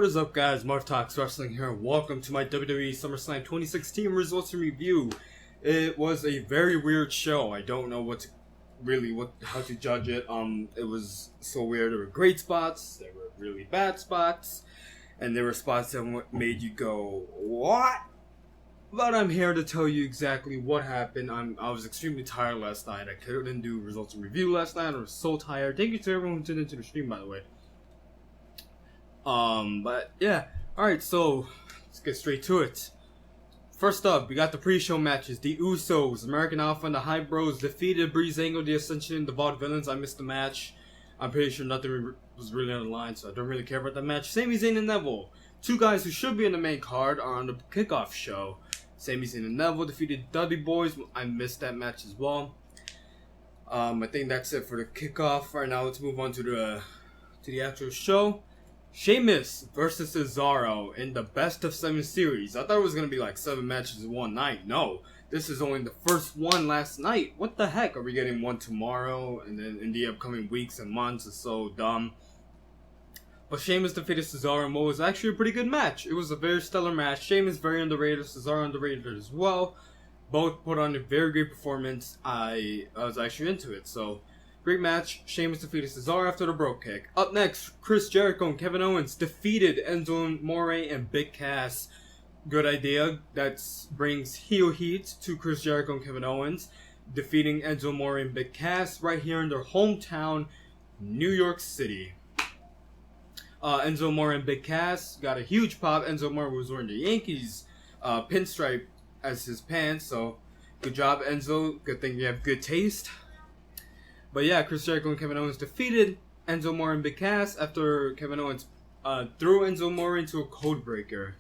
What is up, guys? Marv Talks Wrestling here. Welcome to my WWE Summerslam 2016 results and review. It was a very weird show. I don't know how to judge it. It was so weird. There were great spots, there were really bad spots, and there were spots that made you go, what? But I'm here to tell you exactly what happened. I was extremely tired last night. I couldn't do results and review last night. I was so tired. Thank you to everyone who tuned into the stream, by the way. But yeah, alright, so let's get straight to it. First up, we got the pre-show matches. The Usos, American Alpha, and the High Bros defeated Breezango, the Ascension, the Vaudevillains. I missed the match. I'm pretty sure nothing was really on the line, so I don't really care about that match. Sami Zayn and Neville, two guys who should be in the main card, are on the kickoff show. Sami Zayn and Neville defeated Dudley Boys. I missed that match as well. I think that's it for the kickoff. Right now, let's move on to the actual show. Sheamus versus Cesaro in the best of 7 series. I thought it was going to be like 7 matches in one night. No, this is only the first one last night. What the heck? Are we getting one tomorrow? And then in the upcoming weeks and months? It's so dumb. But Sheamus defeated Cesaro and what was actually a pretty good match. It was a very stellar match. Sheamus very underrated. Cesaro underrated as well. Both put on a very great performance. I was actually into it. So, great match. Sheamus defeated Cesaro after the Brogue Kick. Up next, Chris Jericho and Kevin Owens defeated Enzo Amore and Big Cass. Good idea. That brings heel heat to Chris Jericho and Kevin Owens. Defeating Enzo Amore and Big Cass right here in their hometown, New York City. Enzo Amore and Big Cass got a huge pop. Enzo Amore was wearing the Yankees pinstripe as his pants. So, good job, Enzo. Good thing you have good taste. But yeah, Chris Jericho and Kevin Owens defeated Enzo Amore and Big Cass after Kevin Owens threw Enzo Amore into a code breaker.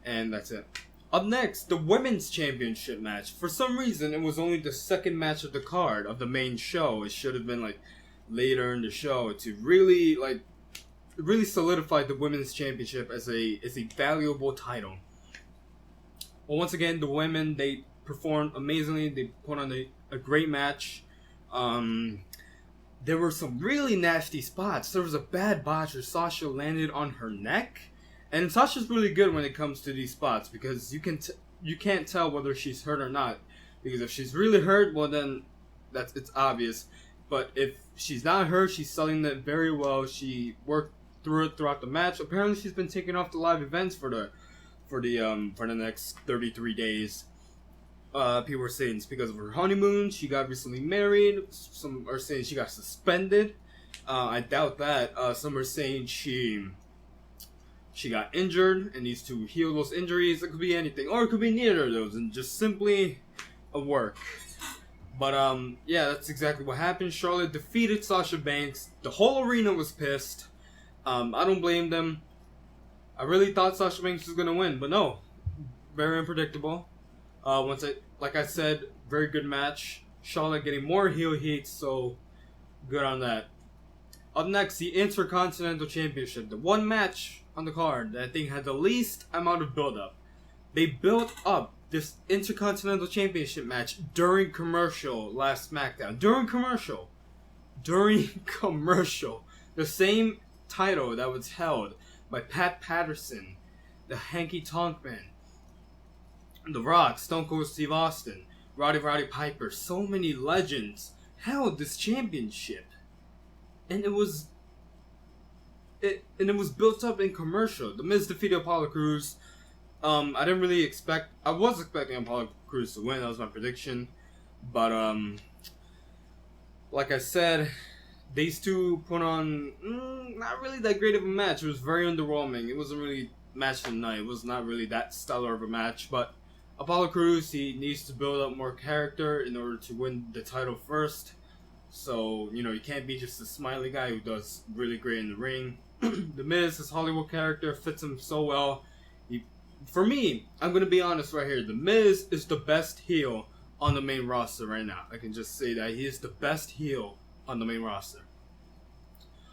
And that's it. Up next, the Women's Championship match. For some reason, it was only the second match of the card of the main show. It should have been like later in the show to really solidify the Women's Championship as a valuable title. Well, once again, the women, they performed amazingly. They put on a great match. There were some really nasty spots. There was a bad botch where Sasha landed on her neck, and Sasha's really good when it comes to these spots because you can't tell whether she's hurt or not. Because if she's really hurt, well then it's obvious. But if she's not hurt, she's selling it very well. She worked through it throughout the match. Apparently, she's been taking off the live events for the next 33 days. People were saying it's because of her honeymoon. She got recently married. Some are saying she got suspended. I doubt that. Some are saying she got injured and needs to heal those injuries. It could be anything, or it could be neither of those, and just simply a work. But yeah, that's exactly what happened. Charlotte defeated Sasha Banks. The whole arena was pissed. I don't blame them. I really thought Sasha Banks was gonna win, but no, very unpredictable. Like I said, very good match. Charlotte getting more heel heat, so good on that. Up next, the Intercontinental Championship. The one match on the card that I think had the least amount of build-up. They built up this Intercontinental Championship match during commercial last SmackDown. During commercial. The same title that was held by Pat Patterson, the Hanky Tonk Man, The Rock, Stone Cold Steve Austin, Roddy Piper, so many legends held this championship, and it was built up in commercial. The Miz defeated Apollo Crews. I was expecting Apollo Crews to win. That was my prediction, but like I said, these two put on not really that great of a match. It was very underwhelming. It wasn't really match of the night. It was not really that stellar of a match, but Apollo Crews, he needs to build up more character in order to win the title first. So, you can't be just a smiley guy who does really great in the ring. The Miz, his Hollywood character, fits him so well. For me, I'm going to be honest right here. The Miz is the best heel on the main roster right now. I can just say that. He is the best heel on the main roster.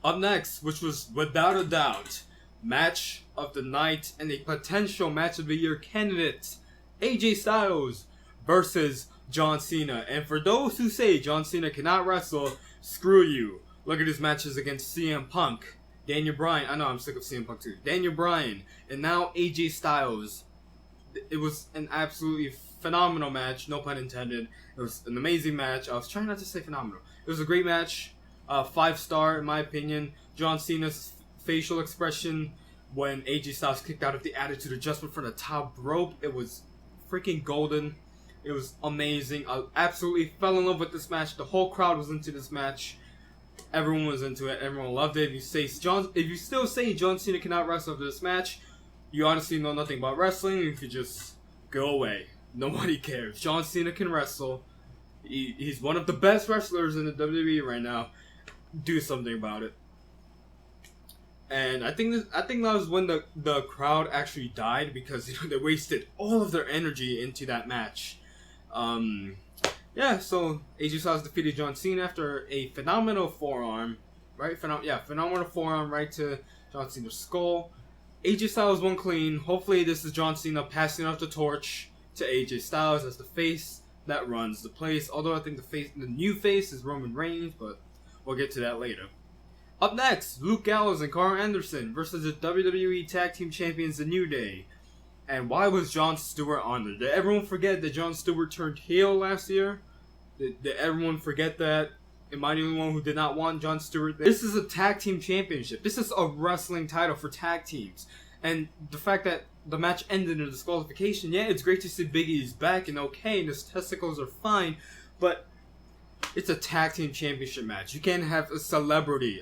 Up next, which was without a doubt match of the night and a potential match of the year candidate, AJ Styles versus John Cena. And for those who say John Cena cannot wrestle, screw you. Look at his matches against CM Punk Daniel Bryan. I know I'm sick of CM Punk too. Daniel Bryan and now AJ Styles. It was an absolutely phenomenal match. No pun intended. It was an amazing match. I was trying not to say phenomenal. It was a great match. 5-star in my opinion. John Cena's facial expression when AJ Styles kicked out of the Attitude Adjustment from the top rope. It was freaking golden. It was amazing. I absolutely fell in love with this match. The whole crowd was into this match. Everyone was into it. Everyone loved it. If you still say John Cena cannot wrestle after this match, you honestly know nothing about wrestling. You could just go away. Nobody cares. John Cena can wrestle. He's one of the best wrestlers in the WWE right now. Do something about it. And I think that was when the crowd actually died because they wasted all of their energy into that match. So AJ Styles defeated John Cena after a phenomenal forearm, right? Phenomenal forearm right to John Cena's skull. AJ Styles won clean. Hopefully this is John Cena passing off the torch to AJ Styles as the face that runs the place. Although I think the new face is Roman Reigns, but we'll get to that later. Up next, Luke Gallows and Carl Anderson versus the WWE Tag Team Champions, The New Day. And why was Jon Stewart on there? Did everyone forget that Jon Stewart turned heel last year? Did everyone forget that? Am I the only one who did not want Jon Stewart there? This is a tag team championship. This is a wrestling title for tag teams. And the fact that the match ended in a disqualification, yeah, it's great to see Big E's back and okay, and his testicles are fine, but it's a tag team championship match. You can't have a celebrity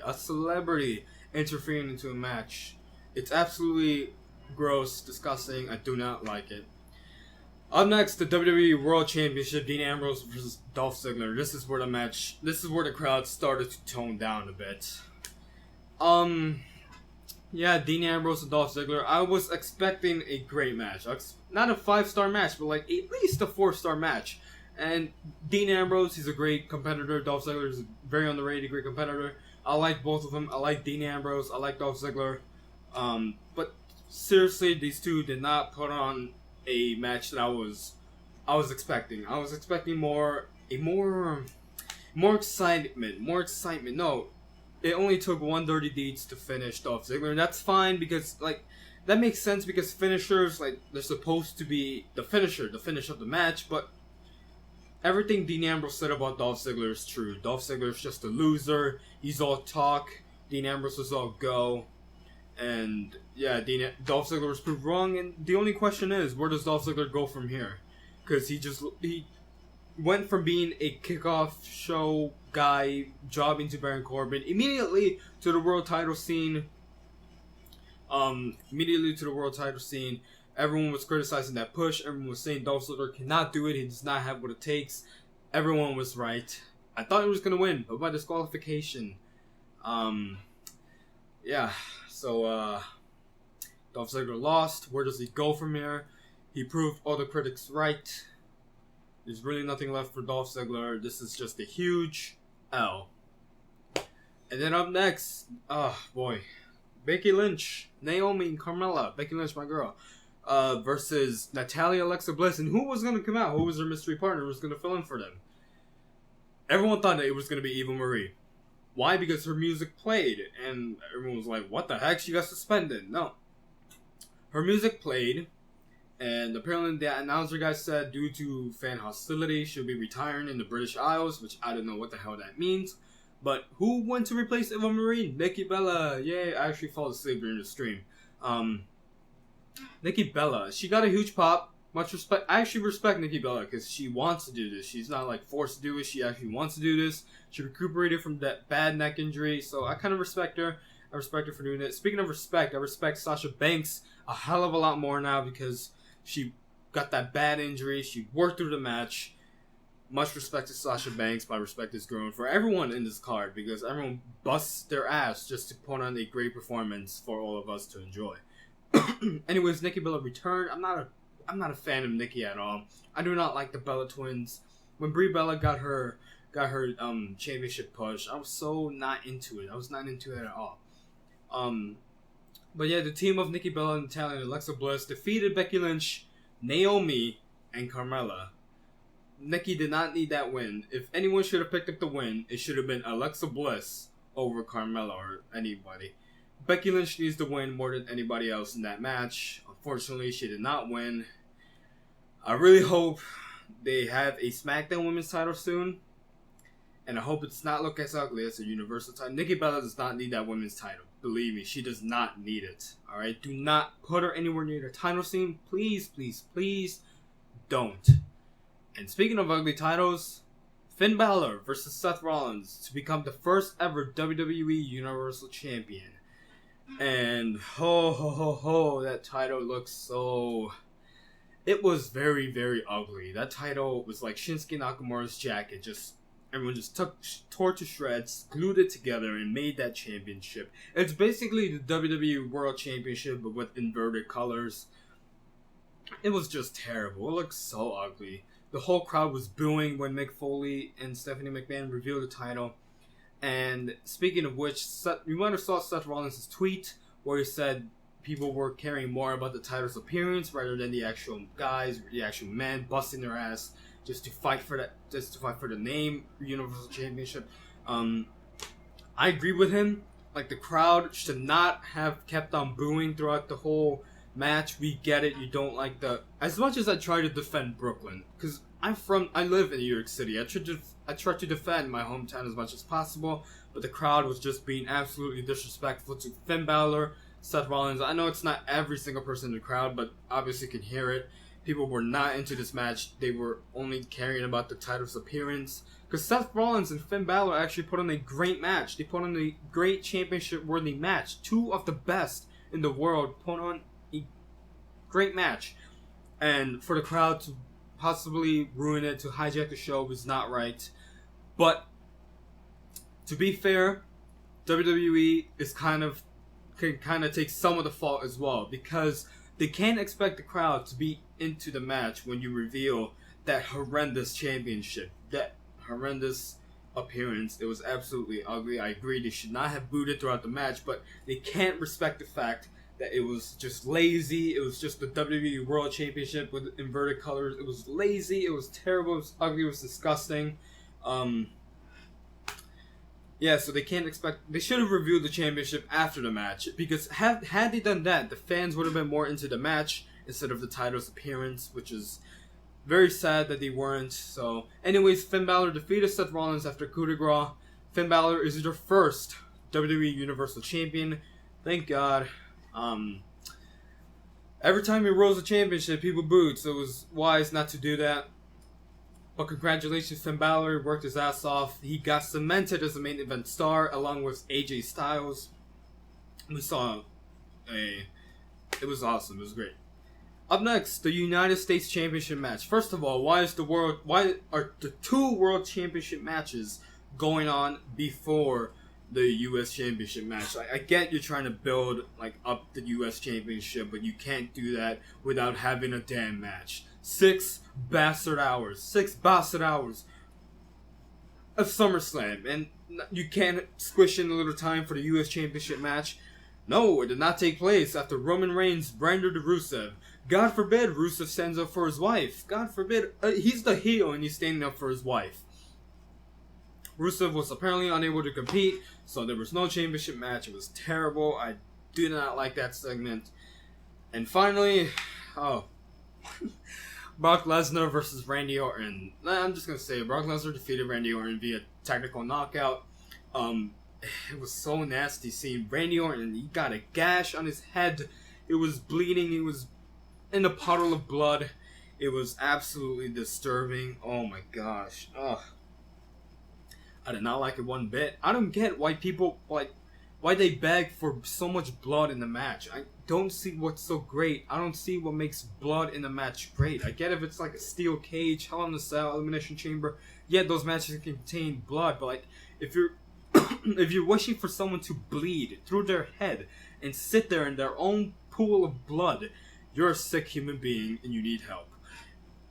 interfering into a match. It's absolutely gross, disgusting. I do not like it. Up next, the WWE World Championship, Dean Ambrose versus Dolph Ziggler. This is where the crowd started to tone down a bit. Dean Ambrose and Dolph Ziggler. I was expecting a great match. Not a 5-star match, but like at least a 4-star match. And Dean Ambrose, he's a great competitor. Dolph Ziggler is a very underrated, great competitor. I like both of them. I like Dean Ambrose. I like Dolph Ziggler. But seriously, these two did not put on a match that I was expecting. I was expecting more excitement. No, it only took one dirty deeds to finish Dolph Ziggler, and that's fine because that makes sense because finishers they're supposed to be the finish of the match. But everything Dean Ambrose said about Dolph Ziggler is true. Dolph Ziggler is just a loser. He's all talk. Dean Ambrose is all go. And yeah, Dolph Ziggler was proved wrong, and the only question is, where does Dolph Ziggler go from here? Because he went from being a kickoff show guy, jobbing to Baron Corbin, immediately to the world title scene. Everyone was criticizing that push. Everyone was saying Dolph Ziggler cannot do it. He does not have what it takes. Everyone was right. I thought he was going to win, but by disqualification. So Dolph Ziggler lost. Where does he go from here? He proved all the critics right. There's really nothing left for Dolph Ziggler. This is just a huge L. And then up next, Becky Lynch, Naomi, and Carmella. Becky Lynch, my girl. Versus Natalya, Alexa Bliss. And who was going to come out? Who was their mystery partner? Who was going to fill in for them? Everyone thought that it was going to be Eva Marie. Why? Because her music played, and everyone was like, what the heck? She got suspended. No. Her music played, and apparently the announcer guy said due to fan hostility, she'll be retiring in the British Isles, which I don't know what the hell that means. But who went to replace Eva Marie? Nikki Bella. Yay, I actually fell asleep during the stream. Nikki Bella. She got a huge pop. Much respect. I actually respect Nikki Bella because she wants to do this. She's not forced to do it. She actually wants to do this. She recuperated from that bad neck injury, so I kind of respect her. I respect her for doing it. Speaking of respect, I respect Sasha Banks a hell of a lot more now because she got that bad injury. She worked through the match. Much respect to Sasha Banks. My respect is growing for everyone in this card because everyone busts their ass just to put on a great performance for all of us to enjoy. Anyways, Nikki Bella returned. I'm not a fan of Nikki at all. I do not like the Bella twins. When Brie Bella got her championship push, I was so not into it. I was not into it at all. But yeah, the team of Nikki Bella, Natalya, and Alexa Bliss defeated Becky Lynch, Naomi, and Carmella. Nikki did not need that win. If anyone should have picked up the win, it should have been Alexa Bliss over Carmella or anybody. Becky Lynch needs to win more than anybody else in that match. Unfortunately, she did not win. I really hope they have a SmackDown Women's title soon. And I hope it's not look as ugly as a Universal title. Nikki Bella does not need that women's title. Believe me, she does not need it. Alright? Do not put her anywhere near the title scene. Please, please, please don't. And speaking of ugly titles, Finn Balor versus Seth Rollins to become the first ever WWE Universal Champion. And that title looks so... It was very, very ugly. That title was like Shinsuke Nakamura's jacket. Everyone just tore to shreds, glued it together, and made that championship. It's basically the WWE World Championship, but with inverted colors. It was just terrible. It looked so ugly. The whole crowd was booing when Mick Foley and Stephanie McMahon revealed the title. And speaking of which, you might have saw Seth Rollins' tweet where he said people were caring more about the title's appearance rather than the actual guys, the actual men busting their ass just to fight for the name Universal Championship. I agree with him. Like, the crowd should not have kept on booing throughout the whole match. We get it. You don't like as much as I try to defend Brooklyn, because I live in New York City. I try to defend my hometown as much as possible, but the crowd was just being absolutely disrespectful to Finn Balor, Seth Rollins. I know it's not every single person in the crowd, but obviously you can hear it. People were not into this match. They were only caring about the title's appearance. Because Seth Rollins and Finn Balor actually put on a great match. They put on a great championship-worthy match. Two of the best in the world put on a great match. And for the crowd to possibly ruin it, to hijack the show, was not right. But to be fair, WWE can kind of take some of the fault as well, because they can't expect the crowd to be into the match when you reveal that horrendous championship, that horrendous appearance. It was absolutely ugly. I agree they should not have booed it throughout the match, but they can't respect the fact that it was just lazy. It was just the WWE World Championship with inverted colors. It was lazy. It was terrible. It was ugly. It was disgusting. Yeah, so they can't expect... They should have revealed the championship after the match, because had they done that, the fans would have been more into the match instead of the title's appearance, which is very sad that they weren't. So, anyways, Finn Balor defeated Seth Rollins after coup de grace. Finn Balor is their first WWE Universal Champion. Thank God. Every time he rose a championship, people booed, so it was wise not to do that. But congratulations, Finn Balor worked his ass off. He got cemented as the main event star along with AJ Styles. It was awesome. It was great. Up next, the United States Championship match. First of all, why are the two World Championship matches going on before the US Championship match? I get you're trying to build up the US Championship, but you can't do that without having a damn match. 6 bastard hours of SummerSlam, and you can't squish in a little time for the US Championship match. No, it did not take place after Roman Reigns branded Rusev. God forbid Rusev stands up for his wife. God forbid. He's the heel and he's standing up for his wife. Rusev was apparently unable to compete, so there was no championship match. It was terrible. I do not like that segment. And finally, Brock Lesnar versus Randy Orton. I'm just going to say Brock Lesnar defeated Randy Orton via technical knockout. It was so nasty seeing Randy Orton. He got a gash on his head. It was bleeding. He was in a puddle of blood. It was absolutely disturbing. Oh my gosh. Ugh. I did not like it one bit. I don't get why people, why they beg for so much blood in the match. I don't see what's so great. I don't see what makes blood in the match great. I get if it's like a steel cage, Hell in a Cell, Elimination Chamber. Yeah, those matches contain blood, but if you're if you're wishing for someone to bleed through their head and sit there in their own pool of blood, you're a sick human being and you need help.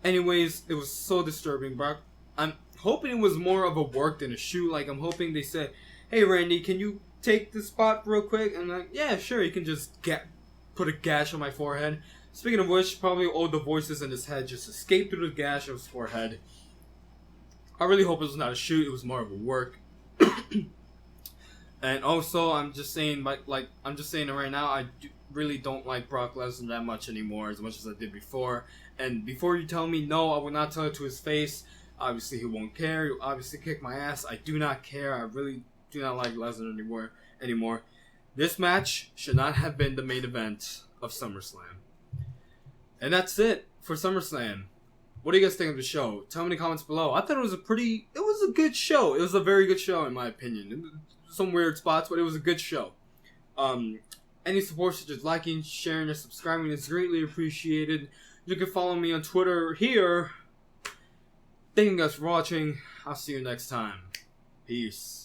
Anyways, it was so disturbing, bro. I'm hoping it was more of a work than a shoot. I'm hoping they said, "Hey, Randy, can you take this spot real quick?" And I'm like, "Yeah, sure." You can just put a gash on my forehead. Speaking of which, probably all the voices in his head just escaped through the gash of his forehead. I really hope it was not a shoot. It was more of a work. And also, I'm just saying, I'm just saying it right now. Really don't like Brock Lesnar that much anymore, as much as I did before. And before you tell me no, I will not tell it to his face. Obviously, he won't care. He'll obviously kick my ass. I do not care. I really do not like Lesnar anymore. This match should not have been the main event of SummerSlam. And that's it for SummerSlam. What do you guys think of the show? Tell me in the comments below. I thought it was a good show. It was a very good show in my opinion. Some weird spots, but it was a good show. Any support such as liking, sharing, and subscribing is greatly appreciated. You can follow me on Twitter here. Thank you guys for watching. I'll see you next time. Peace.